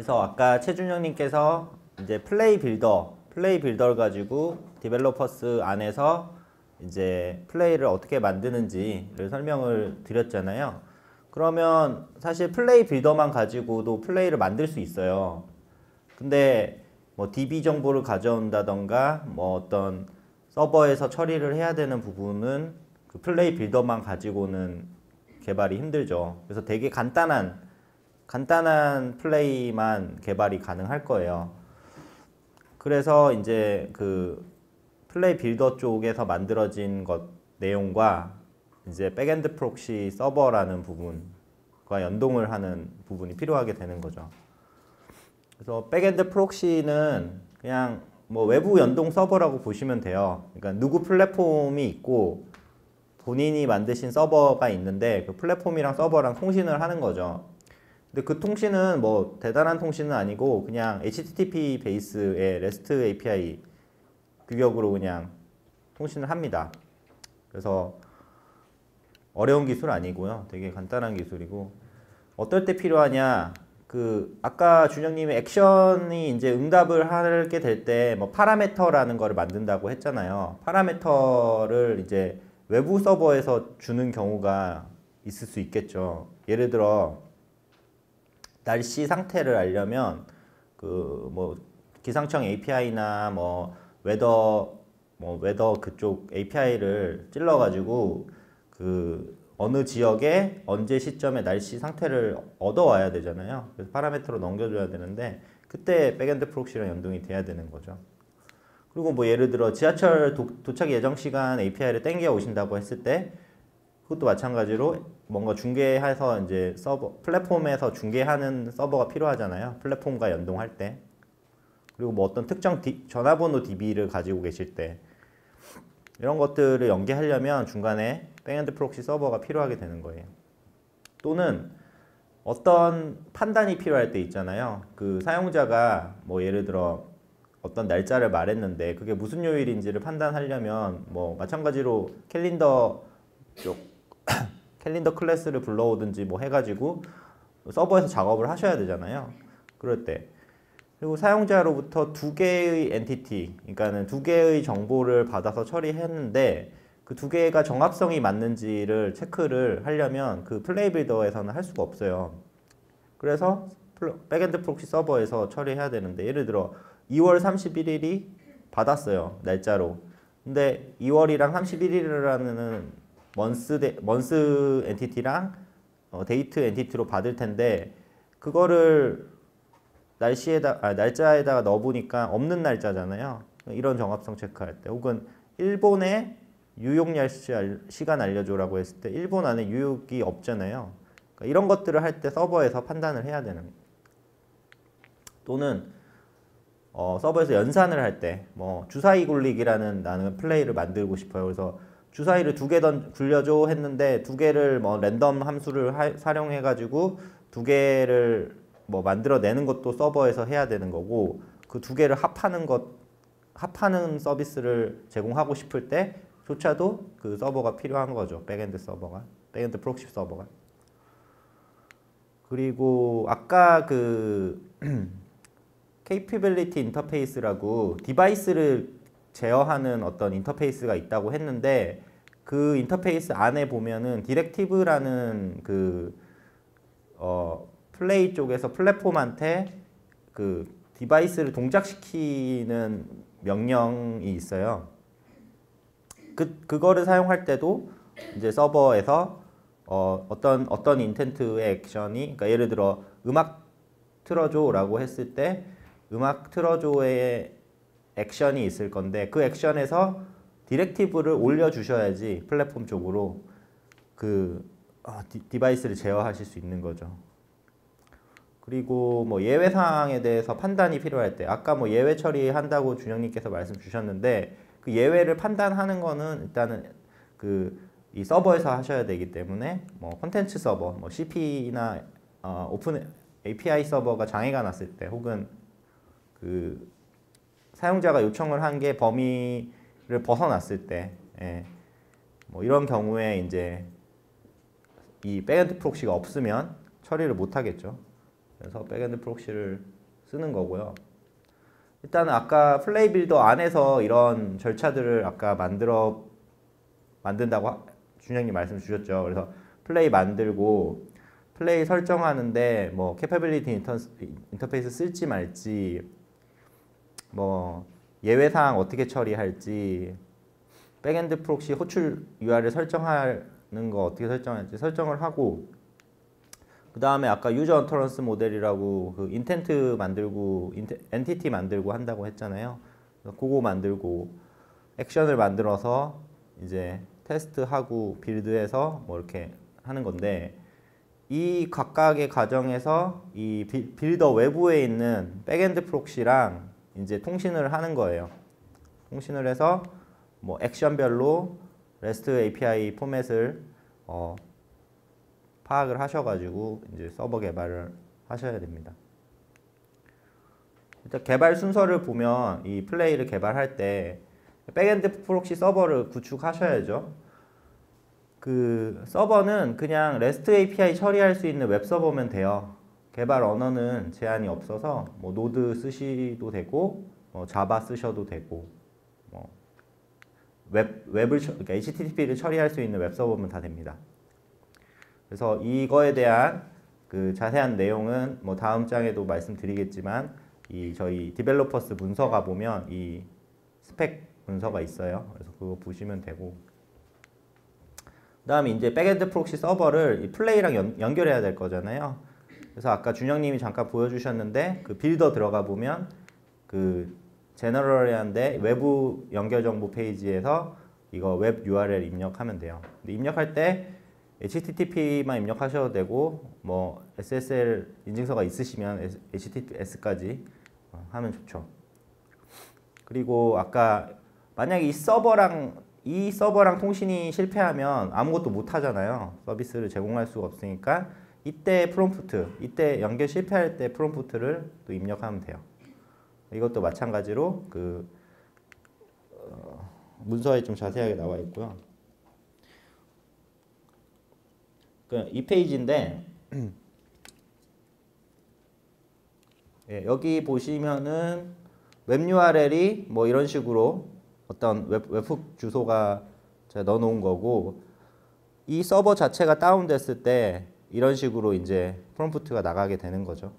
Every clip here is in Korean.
그래서 아까 최준영님께서 이제 플레이 빌더를 가지고 디벨로퍼스 안에서 이제 플레이를 어떻게 만드는지를 설명을 드렸잖아요. 그러면 사실 플레이 빌더만 가지고도 플레이를 만들 수 있어요. 근데 뭐 DB 정보를 가져온다던가 뭐 어떤 서버에서 처리를 해야 되는 부분은 그 플레이 빌더만 가지고는 개발이 힘들죠. 그래서 되게 간단한 플레이만 개발이 가능할 거예요. 그래서 이제 그 플레이 빌더 쪽에서 만들어진 내용과 이제 백엔드 프록시 서버라는 부분과 연동을 하는 부분이 필요하게 되는 거죠. 그래서 백엔드 프록시는 그냥 뭐 외부 연동 서버라고 보시면 돼요. 그러니까 누구 플랫폼이 있고 본인이 만드신 서버가 있는데 그 플랫폼이랑 서버랑 통신을 하는 거죠. 근데 그 통신은 뭐 대단한 통신은 아니고 그냥 HTTP 베이스의 REST API 규격으로 그냥 통신을 합니다. 그래서 어려운 기술 아니고요. 되게 간단한 기술이고 어떨 때 필요하냐? 그 아까 준영님이 액션이 이제 응답을 하게 될 때 뭐 파라메터라는 거를 만든다고 했잖아요. 파라메터를 이제 외부 서버에서 주는 경우가 있을 수 있겠죠. 예를 들어 날씨 상태를 알려면 그 뭐 기상청 API나 뭐 웨더 그쪽 API를 찔러 가지고 그 어느 지역에 언제 시점에 날씨 상태를 얻어와야 되잖아요. 그래서 파라미터로 넘겨줘야 되는데 그때 백엔드 프록시랑 연동이 돼야 되는 거죠. 그리고 뭐 예를 들어 지하철 도착 예정 시간 API를 땡겨 오신다고 했을 때 그것도 마찬가지로 뭔가 중계해서 이제 플랫폼에서 중계하는 서버가 필요하잖아요. 플랫폼과 연동할 때. 그리고 뭐 어떤 특정 전화번호 DB를 가지고 계실 때 이런 것들을 연계하려면 중간에 백엔드 프록시 서버가 필요하게 되는 거예요. 또는 어떤 판단이 필요할 때 있잖아요. 그 사용자가 뭐 예를 들어 어떤 날짜를 말했는데 그게 무슨 요일인지를 판단하려면 뭐 마찬가지로 캘린더 클래스를 불러오든지 뭐 해가지고 서버에서 작업을 하셔야 되잖아요. 그럴 때. 그리고 사용자로부터 두 개의 엔티티, 그러니까는 두 개의 정보를 받아서 처리했는데 그 두 개가 정합성이 맞는지를 체크를 하려면 그 플레이 빌더에서는 할 수가 없어요. 그래서 백엔드 프록시 서버에서 처리해야 되는데 예를 들어 2월 31일이 받았어요. 날짜로. 근데 2월이랑 31일이라는 먼스 엔티티랑 데이트 엔티티로 받을 텐데 그거를 날짜에다가 넣어보니까 없는 날짜잖아요. 이런 정합성 체크할 때 혹은 일본의 유효 날씨 시간 알려줘라고 했을 때 일본 안에 유효기 없잖아요. 그러니까 이런 것들을 할 때 서버에서 판단을 해야 되는 거예요. 또는 서버에서 연산을 할 때 뭐 주사위 굴리기라는 나는 플레이를 만들고 싶어요. 그래서 주사위를 두 개 굴려줘 했는데 두 개를 뭐 랜덤 함수를 활용해 가지고 두 개를 뭐 만들어내는 것도 서버에서 해야 되는 거고 그 두 개를 합하는 서비스를 제공하고 싶을 때조차도 그 서버가 필요한 거죠. 백엔드 프록시 서버가. 그리고 아까 그 capability 인터페이스라고 디바이스를 제어하는 어떤 인터페이스가 있다고 했는데 그 인터페이스 안에 보면은 디렉티브라는 그 플레이 쪽에서 플랫폼한테 그 디바이스를 동작시키는 명령이 있어요. 그거를 사용할 때도 이제 서버에서 어떤 인텐트의 액션이 그러니까 예를 들어 음악 틀어줘라고 했을 때 음악 틀어줘의 액션이 있을 건데 그 액션에서 디렉티브를 올려주셔야지 플랫폼 쪽으로 그 디바이스를 제어하실 수 있는 거죠. 그리고 뭐 예외 사항에 대해서 판단이 필요할 때 아까 뭐 예외 처리한다고 준영님께서 말씀 주셨는데 그 예외를 판단하는 거는 일단은 이 서버에서 하셔야 되기 때문에 뭐 콘텐츠 서버, 뭐 CP나 오픈 API 서버가 장애가 났을 때 혹은 그 사용자가 요청을 한 게 범위를 벗어났을 때, 뭐 이런 경우에 이제 이 백엔드 프록시가 없으면 처리를 못 하겠죠. 그래서 백엔드 프록시를 쓰는 거고요. 일단은 아까 플레이 빌더 안에서 이런 절차들을 아까 만든다고 준영님 말씀 주셨죠. 그래서 플레이 만들고 플레이 설정하는데 뭐 캐퍼빌리티 인터페이스 쓸지 말지, 뭐 예외사항 어떻게 처리할지, 백엔드 프록시 호출 URL 설정하는 거 어떻게 설정할지 설정을 하고, 그 다음에 아까 유저 어터런스 모델이라고 그 인텐트 만들고 엔티티 만들고 한다고 했잖아요. 그거 만들고 액션을 만들어서 이제 테스트하고 빌드해서 뭐 이렇게 하는 건데, 이 각각의 과정에서 이 빌더 외부에 있는 백엔드 프록시랑 이제 통신을 하는 거예요. 통신을 해서 뭐 액션별로 REST API 포맷을 파악을 하셔가지고 이제 서버 개발을 하셔야 됩니다. 일단 개발 순서를 보면 이 플레이를 개발할 때 백엔드 프록시 서버를 구축하셔야죠. 그 서버는 그냥 REST API 처리할 수 있는 웹 서버면 돼요. 개발 언어는 제한이 없어서 뭐 노드 쓰셔도 되고, 뭐 자바 쓰셔도 되고, 뭐 그러니까 HTTP를 처리할 수 있는 웹 서버면 다 됩니다. 그래서 이거에 대한 그 자세한 내용은 뭐 다음 장에도 말씀드리겠지만, 이 저희 디벨로퍼스 문서가 보면 이 스펙 문서가 있어요. 그래서 그거 보시면 되고, 그 다음에 이제 백엔드 프록시 서버를 이 플레이랑 연결해야 될 거잖아요. 그래서 아까 준영님이 잠깐 보여주셨는데, 그 빌더 들어가 보면 그 제너럴한데 외부 연결 정보 페이지에서 이거 웹 URL 입력하면 돼요. 근데 입력할 때 HTTP만 입력하셔도 되고, 뭐 SSL 인증서가 있으시면 HTTPS까지 하면 좋죠. 그리고 아까 만약에 이 서버랑 통신이 실패하면 아무것도 못 하잖아요. 서비스를 제공할 수가 없으니까 이때 이때 연결 실패할 때 프롬프트를 또 입력하면 돼요. 이것도 마찬가지로 그 문서에 좀 자세하게 나와 있고요. 이 페이지인데 예, 여기 보시면은 웹 URL이 뭐 이런 식으로 어떤 웹훅 주소가 제가 넣어놓은 거고, 이 서버 자체가 다운됐을 때 이런 식으로 이제 프롬프트가 나가게 되는 거죠.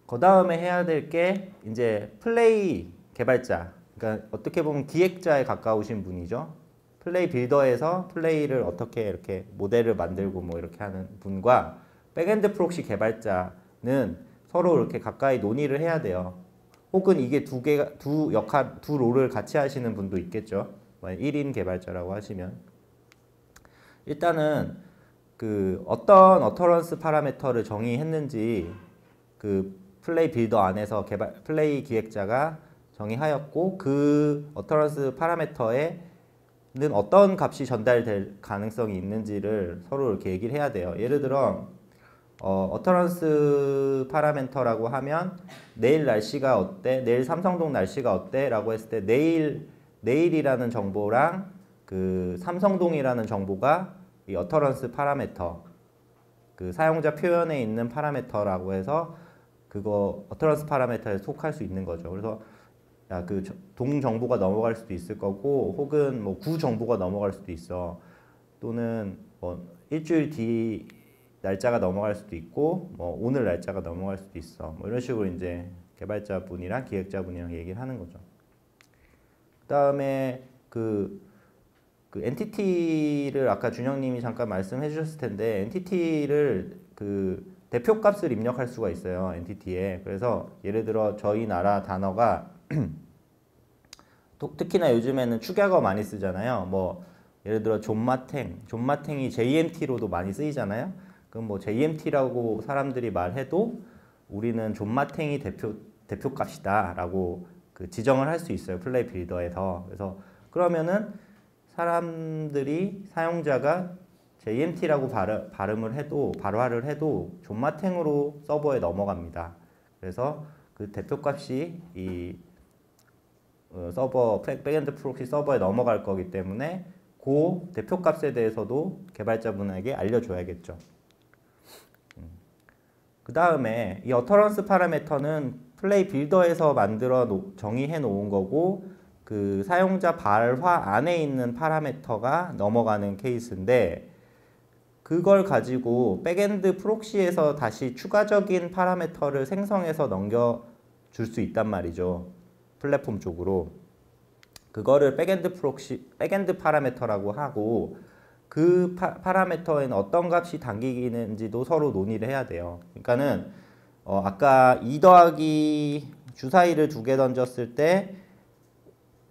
그 다음에 해야 될 게 이제 플레이 개발자, 그러니까 어떻게 보면 기획자에 가까우신 분이죠. 플레이 빌더에서 플레이를 어떻게 이렇게 모델을 만들고 뭐 이렇게 하는 분과 백엔드 프록시 개발자는 서로 이렇게 가까이 논의를 해야 돼요. 혹은 이게 두 롤을 같이 하시는 분도 있겠죠. 1인 개발자라고 하시면. 일단은 그 어떤 어터런스 파라미터를 정의했는지 그 플레이 빌더 안에서 플레이 기획자가 정의하였고, 그 어터런스 파라미터에는 어떤 값이 전달될 가능성이 있는지를 서로 이렇게 얘기를 해야 돼요. 예를 들어 어터런스 파라미터라고 하면 내일 날씨가 어때? 내일 삼성동 날씨가 어때? 라고 했을 때 내일이라는 정보랑 그 삼성동이라는 정보가 이 어터런스 파라미터, 그 사용자 표현에 있는 파라미터라고 해서 그거 어터런스 파라미터에 속할 수 있는 거죠. 그래서 그 동 정보가 넘어갈 수도 있을 거고, 혹은 뭐 구 정보가 넘어갈 수도 있어. 또는 뭐 일주일 뒤 날짜가 넘어갈 수도 있고, 뭐 오늘 날짜가 넘어갈 수도 있어. 뭐 이런 식으로 이제 개발자분이랑 기획자분이랑 얘기를 하는 거죠. 그다음에 그 엔티티를 아까 준영님이 잠깐 말씀해 주셨을 텐데, 엔티티를 그 대표값을 입력할 수가 있어요. 엔티티에. 그래서 예를 들어 저희 나라 단어가 특히나 요즘에는 축약어 많이 쓰잖아요. 뭐 예를 들어 존마탱이 JMT로도 많이 쓰이잖아요. 그럼 뭐 JMT라고 사람들이 말해도 우리는 존마탱이 대표값이다 라고 그 지정을 할 수 있어요. 플레이 빌더에서. 그래서 그러면은 사용자가 JMT라고 발화를 해도 존마탱으로 서버에 넘어갑니다. 그래서 그 대표값이 이 백엔드 프록시 서버에 넘어갈 거기 때문에 그 대표값에 대해서도 개발자분에게 알려줘야겠죠. 그 다음에 이 어터런스 파라미터는 플레이 빌더에서 정의해 놓은 거고 그 사용자 발화 안에 있는 파라미터가 넘어가는 케이스인데 그걸 가지고 백엔드 프록시에서 다시 추가적인 파라미터를 생성해서 넘겨줄 수 있단 말이죠. 플랫폼 쪽으로. 그거를 백엔드 파라미터라고 하고 그 파라미터에는 어떤 값이 담기는지도 서로 논의를 해야 돼요. 그러니까는 아까 2 더하기 주사위를 두 개 던졌을 때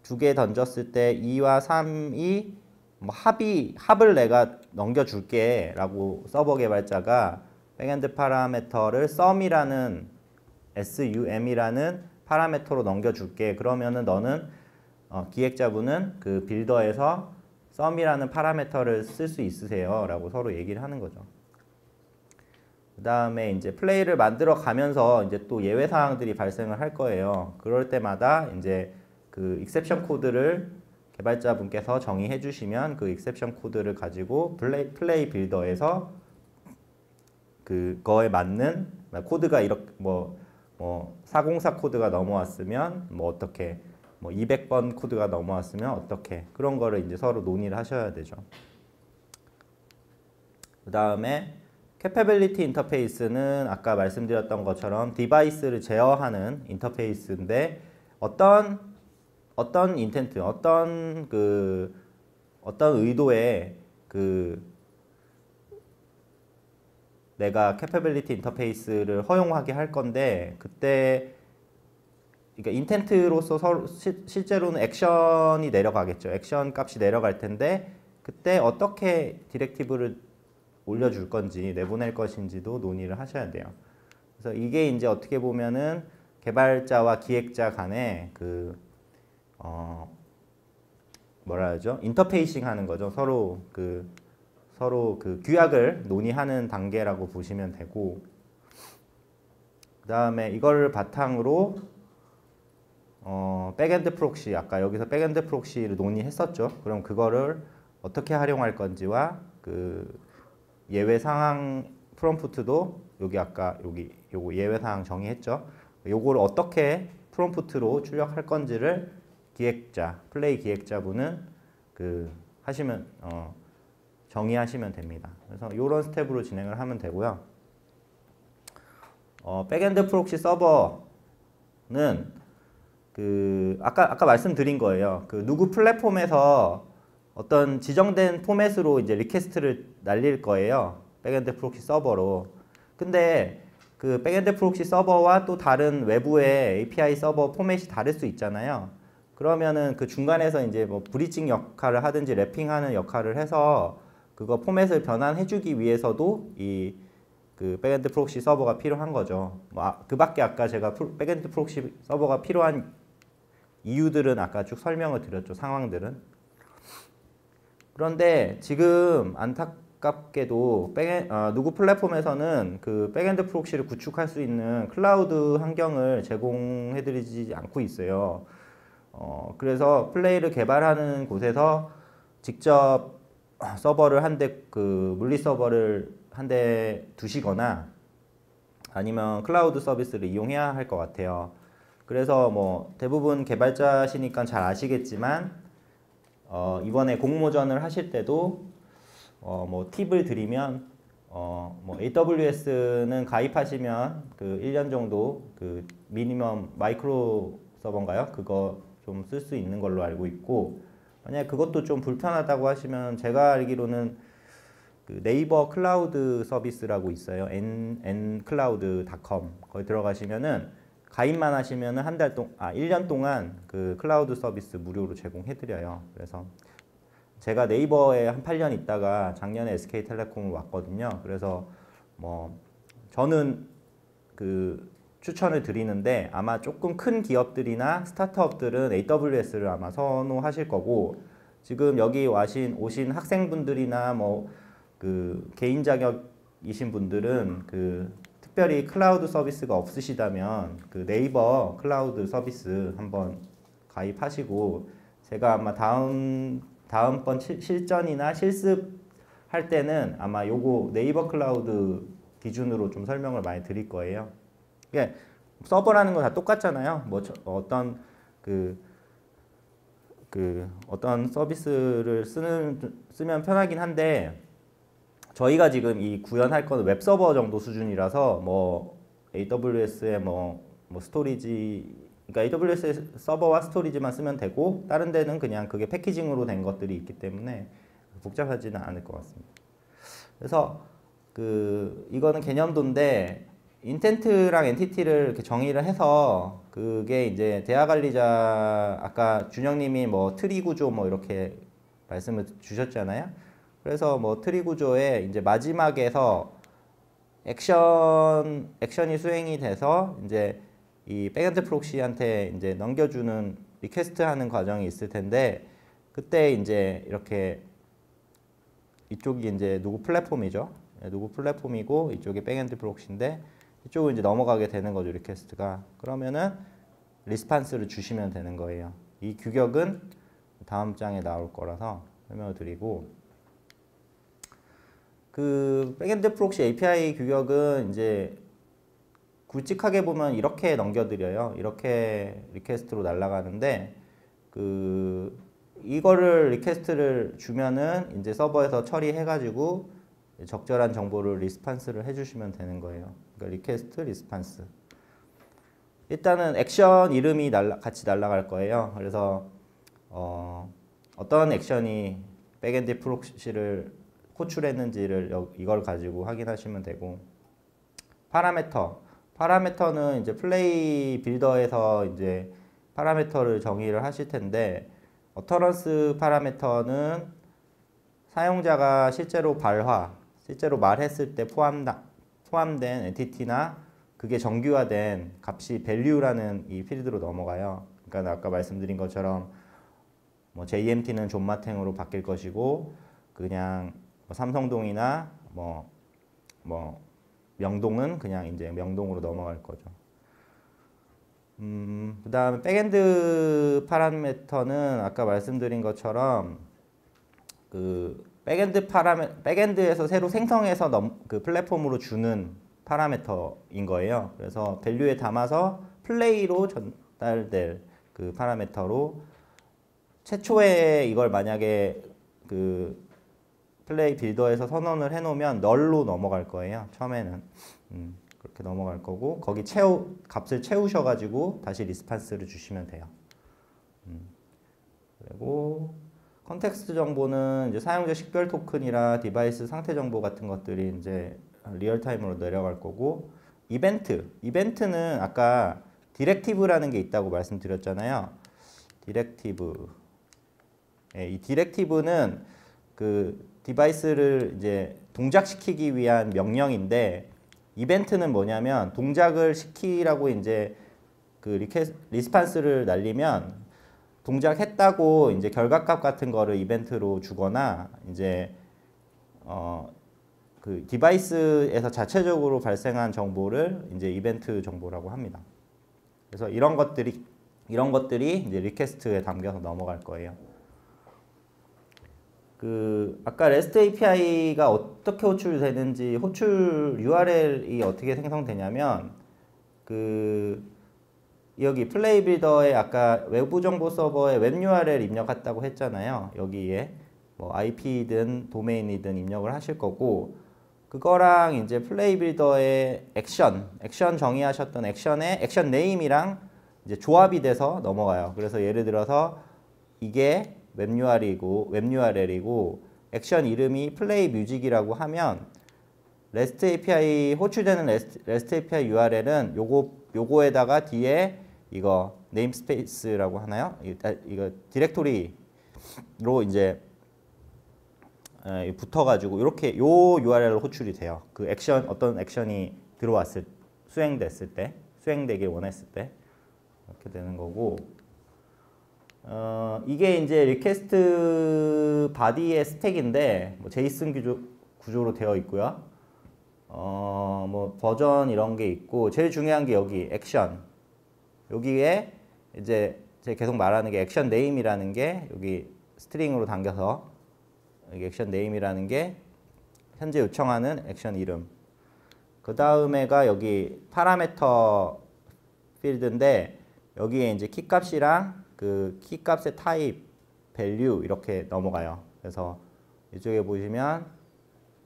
2와 3이 뭐 합을 내가 넘겨줄게 라고 서버 개발자가 백엔드 파라미터를 sum이라는 파라미터로 넘겨줄게. 그러면은 너는 기획자분은 그 빌더에서 sum이라는 파라미터를 쓸 수 있으세요 라고 서로 얘기를 하는 거죠. 그 다음에 이제 플레이를 만들어 가면서 이제 또 예외 사항들이 발생을 할 거예요. 그럴 때마다 이제 그 익셉션 코드를 개발자분께서 정의해 주시면 그 익셉션 코드를 가지고 플레이 빌더에서 그거에 맞는 코드가 이렇게 뭐 404 코드가 넘어왔으면 뭐 어떻게 뭐 200번 코드가 넘어왔으면 어떻게 그런 거를 이제 서로 논의를 하셔야 되죠. 그 다음에 캐퍼빌리티 인터페이스는 아까 말씀드렸던 것처럼 디바이스를 제어하는 인터페이스인데 어떤 인텐트, 어떤 의도에 내가 캐퍼빌리티 인터페이스를 허용하게 할 건데 그때 그러니까 인텐트로서 실제로는 액션이 내려가겠죠. 액션 값이 내려갈 텐데 그때 어떻게 디렉티브를 올려줄 건지 내보낼 것인지도 논의를 하셔야 돼요. 그래서 이게 이제 어떻게 보면은 개발자와 기획자 간에 뭐라 하죠? 인터페이싱 하는 거죠. 서로 그 규약을 논의하는 단계라고 보시면 되고 그 다음에 이걸 바탕으로 백엔드 프록시 아까 여기서 백엔드 프록시를 논의했었죠. 그럼 그거를 어떻게 활용할 건지와 그 예외 상황 프롬프트도 여기 아까 요거 예외 상황 정의했죠. 요거를 어떻게 프롬프트로 출력할 건지를 플레이 기획자분은 정의하시면 됩니다. 그래서 이런 스텝으로 진행을 하면 되고요. 백엔드 프록시 서버는 아까 말씀드린 거예요. 누구 플랫폼에서 어떤 지정된 포맷으로 이제 리퀘스트를 날릴 거예요. 백엔드 프록시 서버로. 근데 그 백엔드 프록시 서버와 또 다른 외부의 API 서버 포맷이 다를 수 있잖아요. 그러면은 그 중간에서 이제 뭐 브리징 역할을 하든지 랩핑하는 역할을 해서 그거 포맷을 변환해주기 위해서도 그 백엔드 프록시 서버가 필요한 거죠. 그 밖에 아까 제가 백엔드 프록시 서버가 필요한 이유들은 아까 쭉 설명을 드렸죠. 상황들은. 그런데 지금 안타깝게도 누구 플랫폼에서는 그 백엔드 프록시를 구축할 수 있는 클라우드 환경을 제공해드리지 않고 있어요. 그래서 플레이를 개발하는 곳에서 직접 서버를 물리 서버를 한 대 두시거나 아니면 클라우드 서비스를 이용해야 할 것 같아요. 그래서 뭐 대부분 개발자시니까 잘 아시겠지만 이번에 공모전을 하실 때도 뭐 팁을 드리면 뭐 AWS는 가입하시면 그 1년 정도 그 미니멈 마이크로 서버인가요? 그거 좀 쓸 수 있는 걸로 알고 있고 만약에 그것도 좀 불편하다고 하시면 제가 알기로는 그 네이버 클라우드 서비스라고 있어요. ncloud.com 거기 들어가시면은 가입만 하시면은 1년 동안 그 클라우드 서비스 무료로 제공해드려요. 그래서 제가 네이버에 한 8년 있다가 작년에 SK텔레콤을 왔거든요. 그래서 뭐 저는 추천을 드리는데 아마 조금 큰 기업들이나 스타트업들은 AWS를 아마 선호하실 거고 지금 여기 오신 학생분들이나 뭐 개인 자격이신 분들은 특별히 클라우드 서비스가 없으시다면 네이버 클라우드 서비스 한번 가입하시고 제가 아마 다음번 실전이나 실습할 때는 아마 요거 네이버 클라우드 기준으로 좀 설명을 많이 드릴 거예요. 서버라는 건 다 똑같잖아요. 뭐 어떤 어떤 서비스를 쓰면 편하긴 한데 저희가 지금 이 구현할 거는 웹 서버 정도 수준이라서 뭐 AWS의 뭐 스토리지, 그러니까 AWS의 서버와 스토리지만 쓰면 되고 다른 데는 그냥 그게 패키징으로 된 것들이 있기 때문에 복잡하지는 않을 것 같습니다. 그래서 이거는 개념도인데 인텐트랑 엔티티를 이렇게 정의를 해서 그게 이제 대화 관리자 아까 준영님이 뭐 트리 구조 뭐 이렇게 말씀을 주셨잖아요. 그래서 뭐 트리 구조에 이제 마지막에서 액션이 수행이 돼서 이제 이 백엔드 프록시한테 이제 넘겨주는 리퀘스트 하는 과정이 있을 텐데 그때 이제 이렇게 이쪽이 이제 누구 플랫폼이죠. 누구 플랫폼이고 이쪽이 백엔드 프록시인데 이쪽으로 이제 넘어가게 되는 거죠, 리퀘스트가. 그러면은 리스판스를 주시면 되는 거예요. 이 규격은 다음 장에 나올 거라서 설명을 드리고 백엔드 프록시 API 규격은 이제 굵직하게 보면 이렇게 넘겨드려요. 이렇게 리퀘스트로 날아가는데 이거를 리퀘스트를 주면은 이제 서버에서 처리해가지고 적절한 정보를 리스판스를 해주시면 되는 거예요. 그러니까 리퀘스트, 리스판스. 일단은 액션 이름이 같이 날아갈 거예요. 그래서 어떤 액션이 백엔드 프록시를 호출했는지를 이걸 가지고 확인하시면 되고 파라미터는 이제 플레이 빌더에서 이제 파라미터를 정의를 하실 텐데 어터런스 파라미터는 사용자가 실제로 말했을 때 포함된 엔티티나 그게 정규화된 값이 value라는 이 필드로 넘어가요. 그러니까 아까 말씀드린 것처럼 뭐 JMT는 존마탱으로 바뀔 것이고 그냥 뭐 삼성동이나 뭐 명동은 그냥 이제 명동으로 넘어갈 거죠. 그다음에 백엔드 파라미터는 아까 말씀드린 것처럼 백엔드에서 새로 생성해서 플랫폼으로 주는 파라미터인 거예요. 그래서 밸류에 담아서 플레이로 전달될 그 파라미터로 최초에 이걸 만약에 플레이 빌더에서 선언을 해놓으면 널로 넘어갈 거예요. 처음에는 그렇게 넘어갈 거고 거기 값을 채우셔가지고 다시 리스판스를 주시면 돼요. 그리고 컨텍스트 정보는 이제 사용자 식별 토큰이라 디바이스 상태 정보 같은 것들이 이제 리얼타임으로 내려갈 거고 이벤트는 아까 디렉티브라는 게 있다고 말씀드렸잖아요. 이 디렉티브는 디바이스를 이제 동작시키기 위한 명령인데 이벤트는 뭐냐면 동작을 시키라고 이제 리스판스를 날리면 동작했다고 이제 결과값 같은 거를 이벤트로 주거나 이제 디바이스에서 자체적으로 발생한 정보를 이제 이벤트 정보라고 합니다. 그래서 이런 것들이 이제 리퀘스트에 담겨서 넘어갈 거예요. 아까 REST API가 어떻게 호출되는지 호출 URL이 어떻게 생성되냐면 여기 플레이 빌더에 아까 외부 정보 서버에 웹 URL 입력했다고 했잖아요. 여기에 뭐 IP든 도메인이든 입력을 하실 거고 그거랑 이제 플레이 빌더의 액션 정의하셨던 액션의 액션 네임이랑 이제 조합이 돼서 넘어가요. 그래서 예를 들어서 이게 웹 URL이고 액션 이름이 플레이 뮤직이라고 하면 REST API 호출되는 REST API URL은 요거에다가 뒤에 이거 네임스페이스라고 하나요? 이거 디렉토리로 이제 붙어가지고 이렇게 요 URL 호출이 돼요. 어떤 액션이 수행되길 원했을 때 이렇게 되는 거고. 이게 이제 리퀘스트 바디의 스택인데 뭐 제이슨 구조로 되어 있고요. 뭐 버전 이런 게 있고 제일 중요한 게 여기 액션. 여기에 이제 제가 계속 말하는 게 액션 네임이라는 게 여기 스트링으로 담겨서 여기 액션 네임이라는 게 현재 요청하는 액션 이름. 그 다음에가 여기 파라미터 필드인데 여기에 이제 키 값이랑 그 키 값의 타입, 밸류 이렇게 넘어가요. 그래서 이쪽에 보시면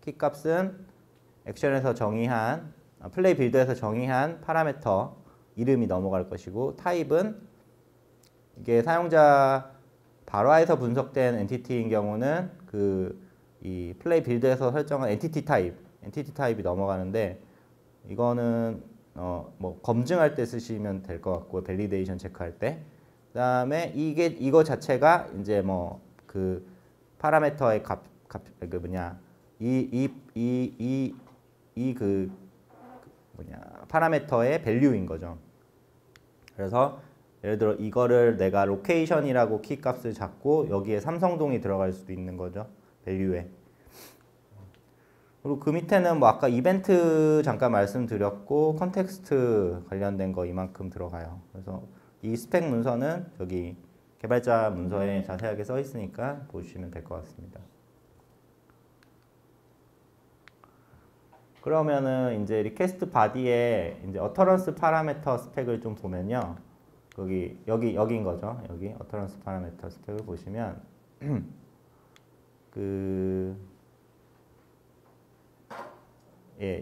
키 값은 액션에서 정의한 플레이 빌더에서 정의한 파라미터 이름이 넘어갈 것이고 타입은 이게 사용자 발화에서 분석된 엔티티인 경우는 그 이 플레이 빌드에서 설정한 엔티티 타입이 넘어가는데 이거는 뭐 검증할 때 쓰시면 될 것 같고 밸리데이션 체크할 때 그다음에 이거 자체가 이제 뭐 그 파라미터의 그 뭐냐 그 뭐냐 파라미터의 밸류인 거죠. 그래서 예를 들어 이거를 내가 로케이션이라고 키 값을 잡고 여기에 삼성동이 들어갈 수도 있는 거죠. 밸류에. 그리고 그 밑에는 뭐 아까 이벤트 잠깐 말씀드렸고 컨텍스트 관련된 거 이만큼 들어가요. 그래서 이 스펙 문서는 저기 개발자 문서에 자세하게 써 있으니까 보시면 될 것 같습니다. 그러면은 이제 리퀘스트 바디에 이제 어터런스 파라미터 스펙을 좀 보면요. 여기인 거죠. 여기 어터런스 파라미터 스펙을 보시면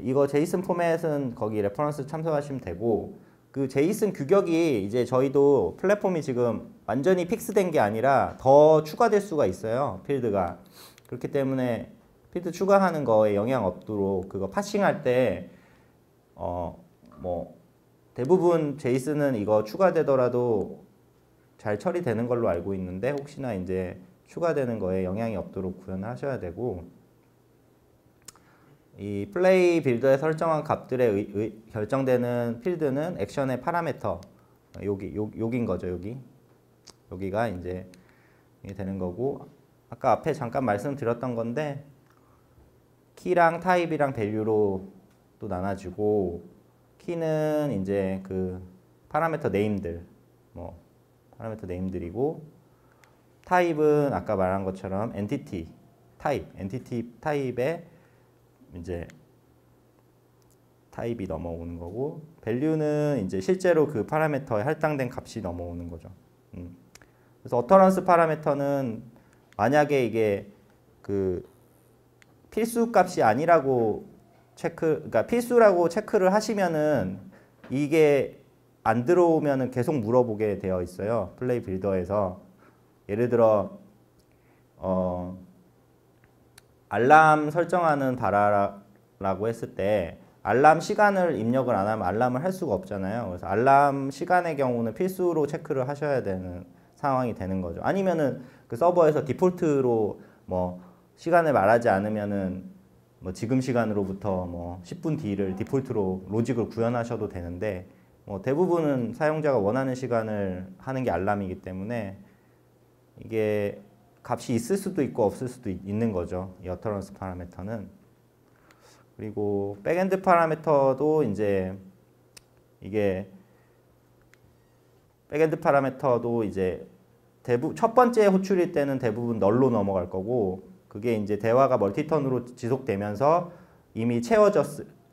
이거 제이슨 포맷은 거기 레퍼런스 참조하시면 되고 그 제이슨 규격이 이제 저희도 플랫폼이 지금 완전히 픽스된 게 아니라 더 추가될 수가 있어요. 필드가. 그렇기 때문에 필드 추가하는 거에 영향 없도록 그거 파싱할 때 뭐 대부분 제이슨은 이거 추가되더라도 잘 처리되는 걸로 알고 있는데 혹시나 이제 추가되는 거에 영향이 없도록 구현하셔야 되고 이 플레이 빌더에 설정한 값들에 결정되는 필드는 액션의 파라미터 여기인 거죠. 여기가 이제 이게 되는 거고 아까 앞에 잠깐 말씀드렸던 건데 키랑 타입이랑 밸류로 또 나눠지고 키는 이제 그 파라미터 네임들 파라미터 네임들이고 타입은 아까 말한 것처럼 엔티티 타입에 이제 타입이 넘어오는 거고 밸류는 이제 실제로 그 파라미터에 할당된 값이 넘어오는 거죠. 그래서 어터런스 파라미터는 만약에 이게 그 필수 값이 아니라고 그러니까 필수라고 체크를 하시면은 이게 안 들어오면은 계속 물어보게 되어 있어요. 플레이 빌더에서 예를 들어 알람 설정하는 바라라고 했을 때 알람 시간을 입력을 안 하면 알람을 할 수가 없잖아요. 그래서 알람 시간의 경우는 필수로 체크를 하셔야 되는 상황이 되는 거죠. 아니면은 그 서버에서 디폴트로 뭐 시간을 말하지 않으면은 뭐 지금 시간으로부터 뭐 10분 뒤를 디폴트로 로직을 구현하셔도 되는데 뭐 대부분은 사용자가 원하는 시간을 하는 게 알람이기 때문에 이게 값이 있을 수도 있고 없을 수도 있는 거죠. 이 어터런스 파라미터는. 그리고 백엔드 파라미터도 이제 이게 백엔드 파라미터도 이제 첫 번째 호출일 때는 대부분 널로 넘어갈 거고 그게 이제 대화가 멀티턴으로 지속되면서 이미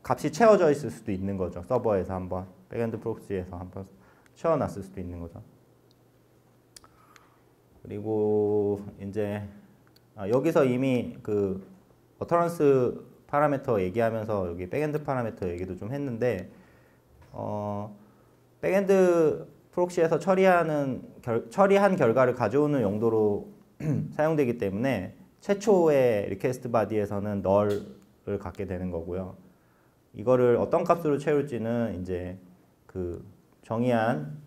값이 채워져 있을 수도 있는 거죠. 서버에서 한번 백엔드 프록시에서 한번 채워놨을 수도 있는 거죠. 그리고 이제 여기서 이미 그 어터런스 파라미터 얘기하면서 여기 백엔드 파라미터 얘기도 좀 했는데 백엔드 프록시에서 처리한 결과를 가져오는 용도로 사용되기 때문에 최초의 리퀘스트 바디에서는 널을 갖게 되는 거고요. 이거를 어떤 값으로 채울지는 이제 그 정의한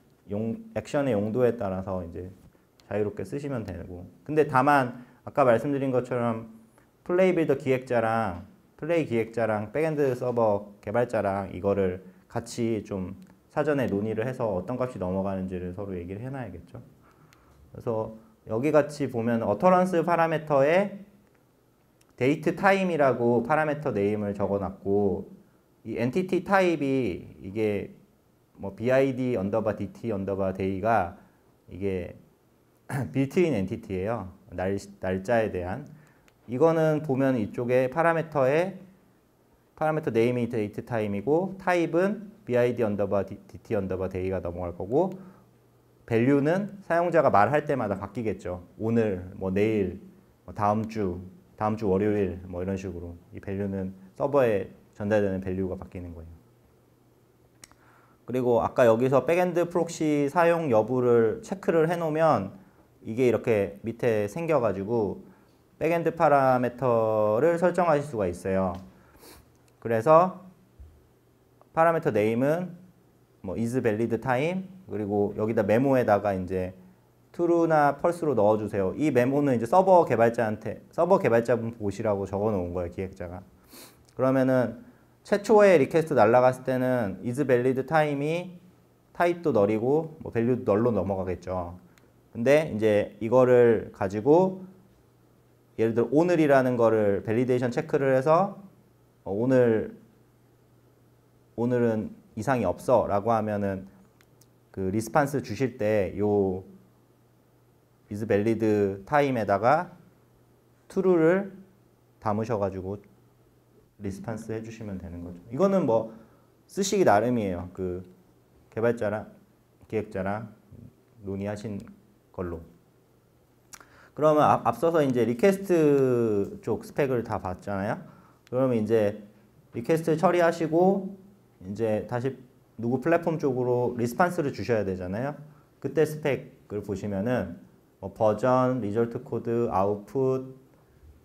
액션의 용도에 따라서 이제 자유롭게 쓰시면 되고. 근데 다만 아까 말씀드린 것처럼 플레이 빌더 기획자랑 플레이 기획자랑 백엔드 서버 개발자랑 이거를 같이 좀 사전에 논의를 해서 어떤 값이 넘어가는지를 서로 얘기를 해놔야겠죠. 그래서 여기 같이 보면 어터런스 파라미터에 데이트 타임이라고 파라미터 네임을 적어놨고 이 엔티티 타입이 이게 뭐 bid 언더바 dt 언더바 day가 이게 빌트인 엔티티예요. 날짜에 대한. 이거는 보면 이쪽에 파라미터에 파라미터 네임이 데이트 타임이고 타입은 bid 언더바 dt 언더바 day가 넘어갈 거고 밸류는 사용자가 말할 때마다 바뀌겠죠. 오늘, 뭐 내일, 뭐 다음 주 월요일 뭐 이런 식으로 이 밸류는 서버에 전달되는 밸류가 바뀌는 거예요. 그리고 아까 여기서 백엔드 프록시 사용 여부를 체크를 해놓으면 이게 이렇게 밑에 생겨가지고 백엔드 파라미터를 설정하실 수가 있어요. 그래서 파라미터 네임은 뭐 is valid time 그리고 여기다 메모에다가 이제 true나 false로 넣어주세요. 이 메모는 이제 서버 개발자분 보시라고 적어놓은 거예요, 기획자가. 그러면은 최초에 리퀘스트 날라갔을 때는 is valid time이 타입도 널이고 뭐 밸류도 널로 넘어가겠죠. 근데 이제 이거를 가지고 예를 들어 오늘이라는 거를 밸리데이션 체크를 해서 오늘은 이상이 없어 라고 하면은 그 리스판스 주실 때 요 is valid time에다가 true를 담으셔가지고 리스판스 해주시면 되는 거죠. 이거는 뭐 쓰시기 나름이에요. 그 개발자랑 기획자랑 논의하신 걸로. 그러면 앞서서 이제 리퀘스트 쪽 스펙을 다 봤잖아요. 그러면 이제 리퀘스트 처리하시고 이제 다시 누구 플랫폼 쪽으로 리스판스를 주셔야 되잖아요. 그때 스펙을 보시면은 뭐 버전, 리졸트 코드, 아웃풋,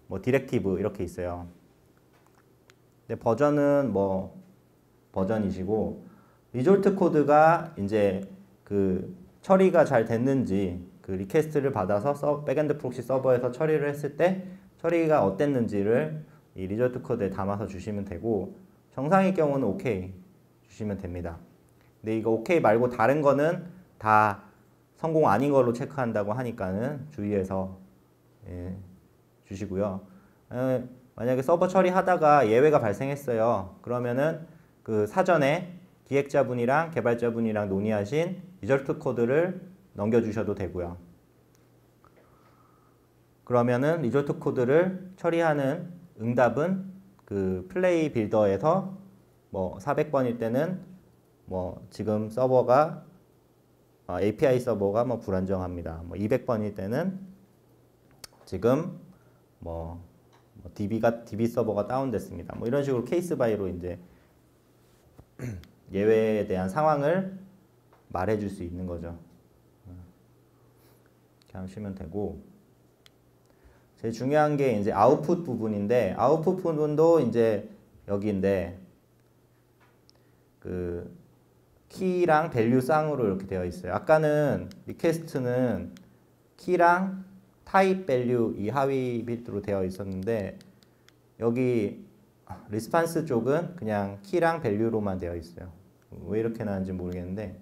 뭐 디렉티브 이렇게 있어요. 근데 버전은 뭐 버전이시고 리졸트 코드가 이제 그 처리가 잘 됐는지 그 리퀘스트를 받아서 백엔드 프록시 서버에서 처리를 했을 때 처리가 어땠는지를 이 리졸트 코드에 담아서 주시면 되고 정상일 경우는 오케이 주시면 됩니다. 근데 이거 오케이 말고 다른 거는 다 성공 아닌 걸로 체크한다고 하니까는 주의해서 주시고요. 만약에 서버 처리하다가 예외가 발생했어요. 그러면은 그 사전에 기획자분이랑 개발자분이랑 논의하신 리졸트 코드를 넘겨주셔도 되고요. 그러면은 리졸트 코드를 처리하는 응답은 그 플레이 빌더에서 뭐 400번일 때는 뭐 지금 서버가 API 서버가 뭐 불안정합니다. 뭐 200번일 때는 지금 뭐 DB 서버가 다운됐습니다. 뭐 이런 식으로 케이스 바이로 이제 예외에 대한 상황을 말해줄 수 있는 거죠. 이렇게 하시면 되고 제일 중요한 게 이제 아웃풋 부분인데 아웃풋 부분도 이제 여기인데 그 키랑 밸류 쌍으로 이렇게 되어 있어요. 아까는 리퀘스트는 키랑 타입 밸류 이 하위 빛으로 되어 있었는데 여기 리스판스 쪽은 그냥 키랑 밸류로만 되어 있어요. 왜 이렇게 나는지 모르겠는데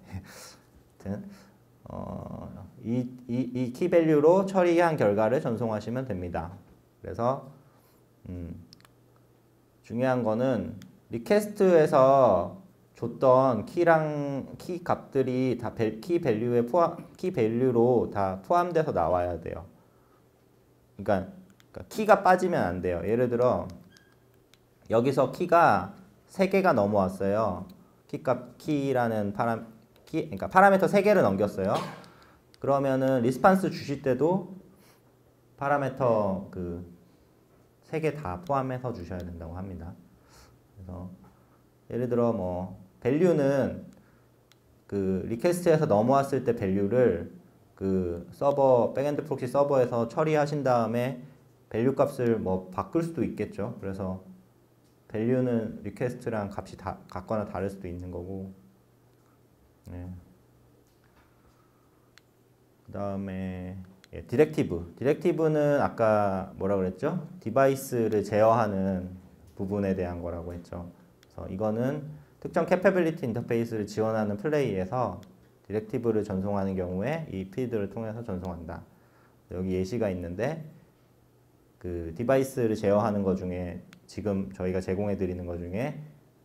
하여튼 이 키 밸류로 처리한 결과를 전송하시면 됩니다. 그래서 중요한 거는 리퀘스트에서 줬던 키랑 키 값들이 다 키 밸류로 다 포함돼서 나와야 돼요. 그러니까 키가 빠지면 안 돼요. 예를 들어 여기서 키가 3개가 넘어왔어요. 키라는 그러니까 파라미터 3개를 넘겼어요. 그러면은 리스판스 주실 때도 파라미터 그 3개 다 포함해서 주셔야 된다고 합니다. 그래서 예를 들어 뭐 밸류는 그 리퀘스트에서 넘어왔을 때 밸류를 그 서버 백엔드 프록시 서버에서 처리하신 다음에 밸류 값을 뭐 바꿀 수도 있겠죠. 그래서 밸류는 리퀘스트랑 값이 같거나 다를 수도 있는 거고. 네. 그 다음에 디렉티브는 아까 뭐라 그랬죠? 디바이스를 제어하는 부분에 대한 거라고 했죠. 그래서 이거는 특정 캐퍼빌리티 인터페이스를 지원하는 플레이에서 디렉티브를 전송하는 경우에 이 필드를 통해서 전송한다. 여기 예시가 있는데 그 디바이스를 제어하는 것 중에 지금 저희가 제공해 드리는 것 중에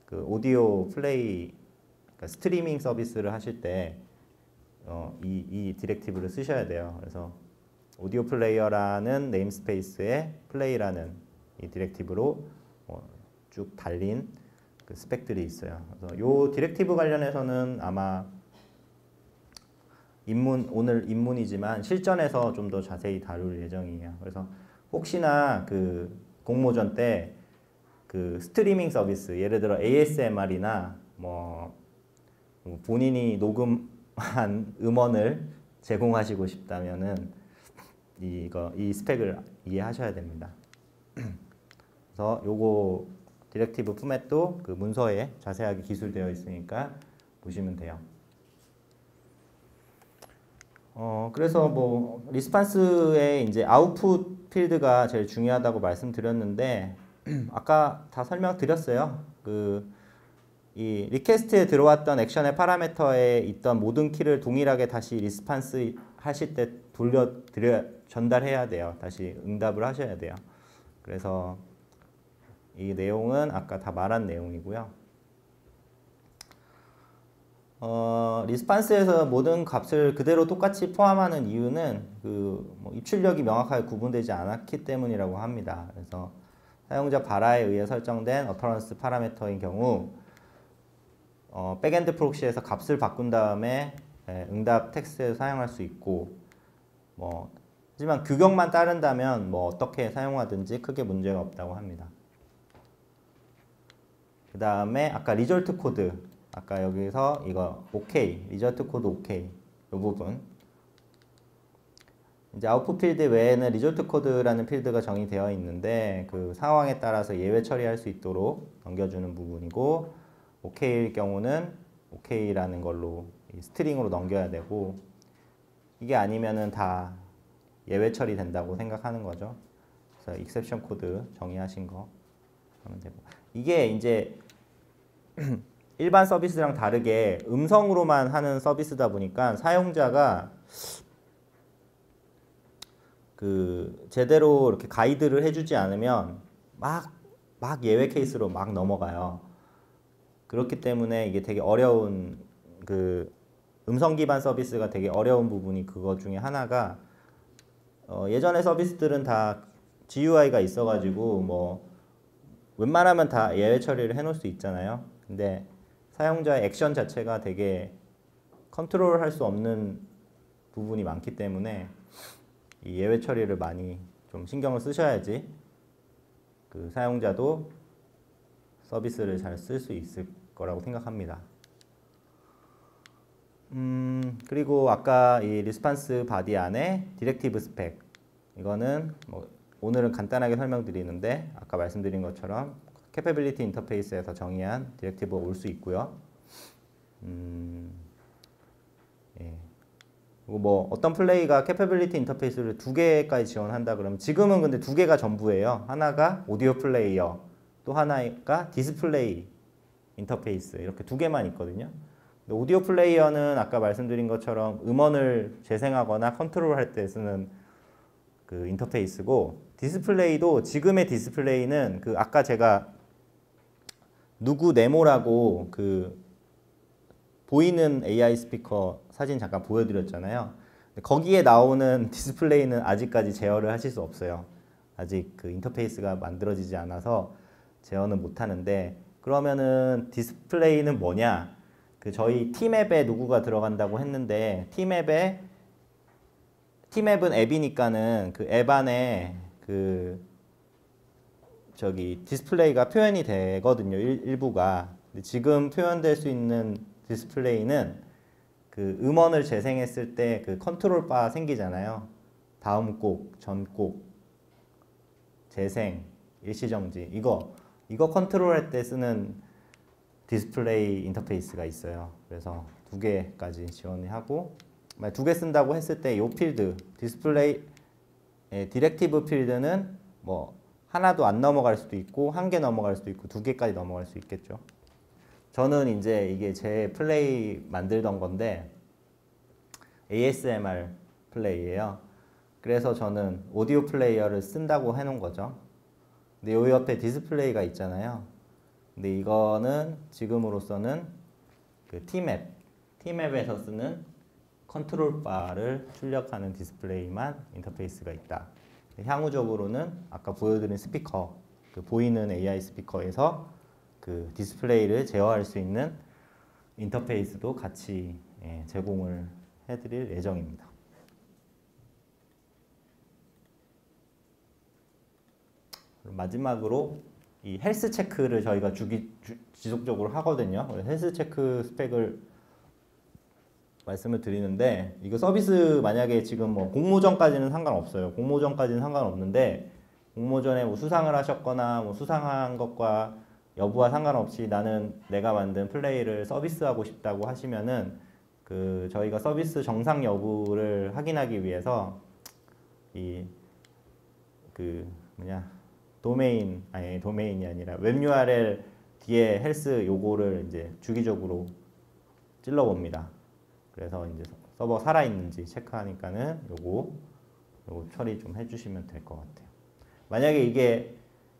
그 오디오 플레이 그러니까 스트리밍 서비스를 하실 때 이 디렉티브를 쓰셔야 돼요. 그래서 오디오 플레이어라는 네임스페이스에 플레이라는 이 디렉티브로 쭉 달린 그 스펙들이 있어요. 그래서 요 디렉티브 관련해서는 아마 오늘 입문이지만 실전에서 좀 더 자세히 다룰 예정이에요. 그래서 혹시나 그 공모전 때 그 스트리밍 서비스, 예를 들어 ASMR이나 뭐 본인이 녹음한 음원을 제공하시고 싶다면은 이 스펙을 이해하셔야 됩니다. 그래서 요거 디렉티브 포맷도 그 문서에 자세하게 기술되어 있으니까 보시면 돼요. 그래서 뭐 리스판스의 이제 아웃풋 필드가 제일 중요하다고 말씀드렸는데 아까 다 설명드렸어요. 이 리퀘스트에 들어왔던 액션의 파라미터에 있던 모든 키를 동일하게 다시 리스판스 하실 때 전달해야 돼요. 다시 응답을 하셔야 돼요. 그래서 이 내용은 아까 다 말한 내용이고요. 리스판스에서 모든 값을 그대로 똑같이 포함하는 이유는 뭐 입출력이 명확하게 구분되지 않았기 때문이라고 합니다. 그래서 사용자 발화에 의해 설정된 어터런스 파라미터인 경우 백엔드 프록시에서 값을 바꾼 다음에 응답 텍스트에 사용할 수 있고 하지만 규격만 따른다면 뭐 어떻게 사용하든지 크게 문제가 없다고 합니다. 그 다음에 아까 리졸트 코드, 아까 여기서 이거 OK, 리졸트 코드 OK 이 부분, 이제 아웃풋 필드 외에는 리졸트 코드라는 필드가 정의되어 있는데 그 상황에 따라서 예외 처리할 수 있도록 넘겨주는 부분이고, OK일 경우는 OK라는 걸로 스트링으로 넘겨야 되고, 이게 아니면은 다 예외 처리된다고 생각하는 거죠. 그래서 익셉션 코드 정의하신 거 하면 되고, 이게 이제 일반 서비스랑 다르게 음성으로만 하는 서비스다 보니까 사용자가 제대로 이렇게 가이드를 해주지 않으면 막 예외 케이스로 막 넘어가요. 그렇기 때문에 이게 되게 어려운 음성 기반 서비스가 되게 어려운 부분이 그거 중에 하나가, 예전의 서비스들은 다 GUI가 있어가지고 뭐 웬만하면 다 예외 처리를 해놓을 수 있잖아요. 근데 사용자의 액션 자체가 되게 컨트롤할 수 없는 부분이 많기 때문에 이 예외 처리를 많이 좀 신경을 쓰셔야지 그 사용자도 서비스를 잘 쓸 수 있을 거라고 생각합니다. 그리고 아까 이 리스판스 바디 안에 디렉티브 스펙, 이거는 뭐 오늘은 간단하게 설명드리는데 아까 말씀드린 것처럼 캐퍼빌리티 인터페이스에서 정의한 디렉티브가 올 수 있고요. 예. 그리고 뭐 어떤 플레이가 캐퍼빌리티 인터페이스를 2개까지 지원한다 그러면 지금은 근데 2개가 전부예요. 하나가 오디오 플레이어, 또 하나가 디스플레이 인터페이스, 이렇게 2개만 있거든요. 근데 오디오 플레이어는 아까 말씀드린 것처럼 음원을 재생하거나 컨트롤할 때 쓰는 그 인터페이스고, 디스플레이도 지금의 디스플레이는 아까 제가 누구 네모라고 보이는 AI 스피커 사진 잠깐 보여드렸잖아요. 거기에 나오는 디스플레이는 아직까지 제어를 하실 수 없어요. 아직 인터페이스가 만들어지지 않아서 제어는 못 하는데, 그러면은 디스플레이는 뭐냐? 저희 T맵에 누구가 들어간다고 했는데, T맵은 앱이니까는 그 앱 안에 디스플레이가 표현이 되거든요. 일부가. 근데 지금 표현될 수 있는 디스플레이는 음원을 재생했을 때 컨트롤 바 생기잖아요. 다음 곡, 전 곡, 재생, 일시정지, 이거 컨트롤할 때 쓰는 디스플레이 인터페이스가 있어요. 그래서 2개까지 지원하고, 만약 2개 쓴다고 했을 때 이 필드, 디스플레이 디렉티브 필드는 뭐 하나도 안 넘어갈 수도 있고 1개 넘어갈 수도 있고 2개까지 넘어갈 수 있겠죠. 저는 이제 이게 제 플레이 만들던 건데 ASMR 플레이예요. 그래서 저는 오디오 플레이어를 쓴다고 해놓은 거죠. 근데 요 옆에 디스플레이가 있잖아요. 근데 이거는 지금으로서는 T맵에서 쓰는 컨트롤 바를 출력하는 디스플레이만 인터페이스가 있다. 향후적으로는 아까 보여드린 스피커, 그 보이는 AI 스피커에서 그 디스플레이를 제어할 수 있는 인터페이스도 같이 제공을 해드릴 예정입니다. 마지막으로 이 헬스 체크를 저희가 지속적으로 하거든요. 헬스 체크 스펙을 말씀을 드리는데, 이거 서비스 만약에 지금 뭐 공모전까지는 상관없어요. 공모전까지는 상관없는데, 공모전에 뭐 수상을 하셨거나 뭐 수상한 것과 여부와 상관없이 나는 내가 만든 플레이를 서비스하고 싶다고 하시면은 그 저희가 서비스 정상 여부를 확인하기 위해서 이 그 도메인이 아니라 웹 URL 뒤에 헬스 요거를 이제 주기적으로 찔러 봅니다. 그래서 이제 서버 살아있는지 체크하니까는 요거 처리 좀 해주시면 될 것 같아요. 만약에 이게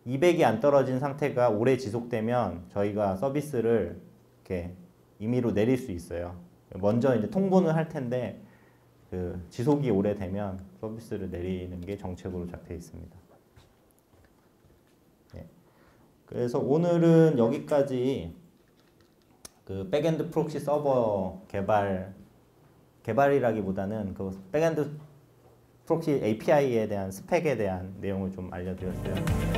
200이 안 떨어진 상태가 오래 지속되면 저희가 서비스를 이렇게 임의로 내릴 수 있어요. 먼저 이제 통보는 할 텐데 그 지속이 오래되면 서비스를 내리는 게 정책으로 잡혀 있습니다. 네. 그래서 오늘은 여기까지 그 백엔드 프록시 서버 개발이라기보다는 그 백엔드 프록시 API에 대한 스펙에 대한 내용을 좀 알려드렸어요.